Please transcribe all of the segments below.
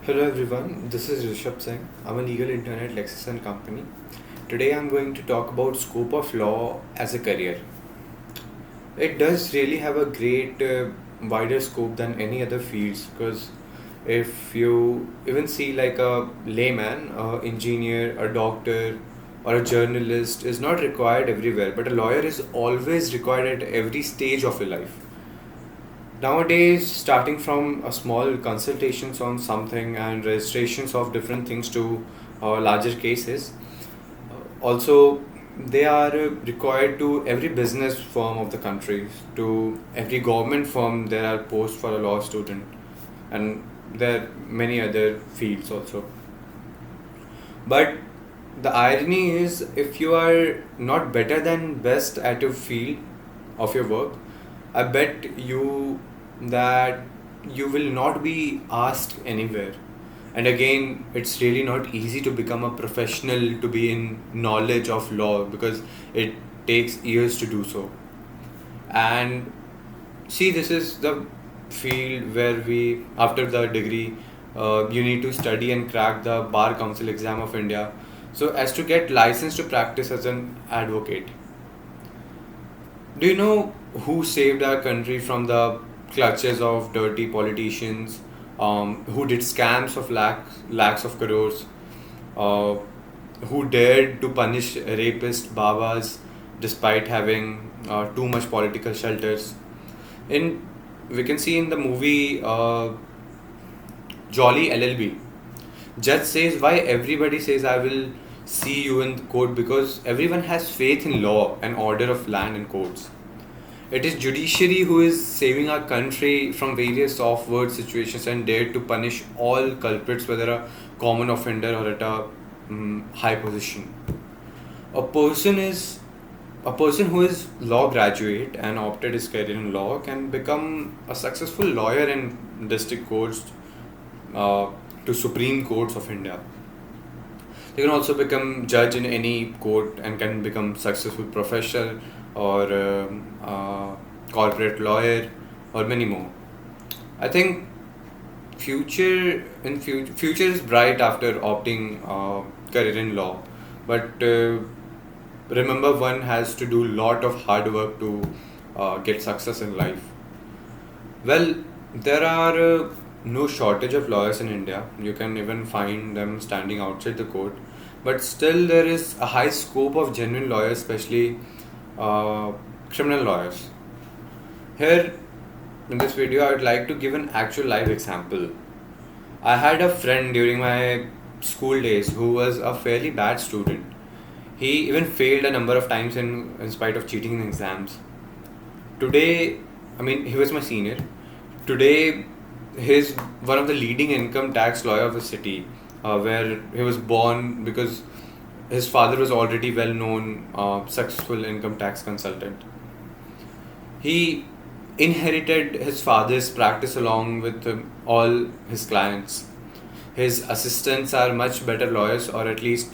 Hello everyone, this is Rishabh Singh. I'm a legal intern at Lexis and Company. Today I'm going to talk about scope of law as a career. It does really have a great wider scope than any other fields because if you even see like a layman, a engineer, a doctor or a journalist is not required everywhere, but a lawyer is always required at every stage of your life. Nowadays, starting from a small consultations on something and registrations of different things to larger cases, also they are required to every business firm of the country, to every government firm there are posts for a law student, and there are many other fields also. But the irony is, if you are not better than best at your field of your work, I bet you that you will not be asked anywhere. And again, it's really not easy to become a professional to be in knowledge of law because it takes years to do so. And see, this is the field where we, after the degree, you need to study and crack the Bar Council exam of India. So, as to get license to practice as an advocate. Do you know who saved our country from the clutches of dirty politicians, who did scams of lakhs of crores, uh, who dared to punish rapist Babas despite having too much political shelters? In We can see in the movie Jolly LLB, judge says why everybody says I will see you in court because everyone has faith in law and order of land and courts. It is judiciary who is saving our country from various off-word situations and dared to punish all culprits, whether a common offender or at a high position. A person is a person who is law graduate and opted his career in law can become a successful lawyer in district courts uh, to Supreme Courts of India. They can also become judge in any court and can become successful professor or corporate lawyer or many more. I think future is bright after opting career in law, but remember one has to do lot of hard work to get success in life. Well, there are no shortage of lawyers in India. You can even find them standing outside the court. But still, there is a high scope of genuine lawyers, especially uh, criminal lawyers. Here, in this video, I would like to give an actual live example. I had a friend during my school days who was a fairly bad student. He even failed a number of times in spite of cheating in exams. Today, I mean, he was my senior. Today, he's one of the leading income tax lawyer of the city, where he was born because his father was already well known, successful income tax consultant. He inherited his father's practice along with all his clients. His assistants are much better lawyers, or at least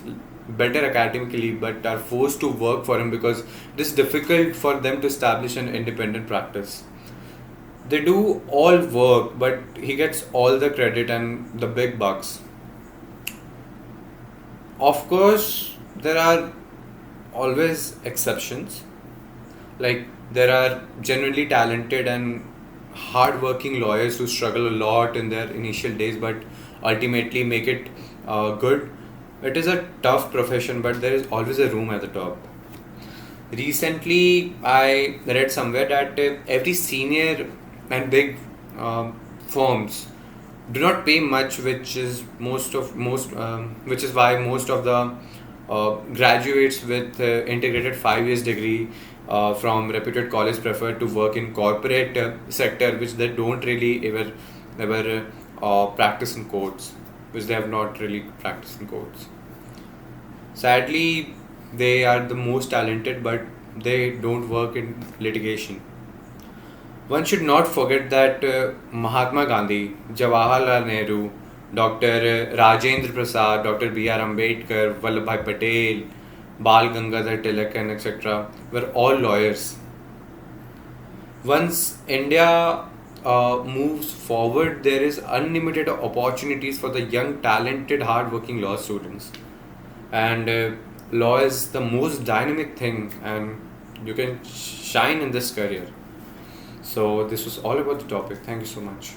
better academically, but are forced to work for him because it is difficult for them to establish an independent practice. They do all work, but he gets all the credit and the big bucks. Of course, there are always exceptions. Like, there are genuinely talented and hardworking lawyers who struggle a lot in their initial days, but ultimately make it good. It is a tough profession, but there is always a room at the top. Recently, I read somewhere that every senior and big firms do not pay much, which is which is why most of the graduates with integrated 5 years degree from reputed college prefer to work in corporate sector, which they don't really ever practice in courts, which they have not really practiced in courts. Sadly, they are the most talented, but they don't work in litigation. One should not forget that Mahatma Gandhi, Jawaharlal Nehru, Dr. Rajendra Prasad, Dr. B.R. Ambedkar, Vallabhbhai Patel, Bal Gangadhar Tilak, and etc. were all lawyers. Once India moves forward, there is unlimited opportunities for the young, talented, hardworking law students. And law is the most dynamic thing, and you can shine in this career. So this was all about the topic. Thank you so much.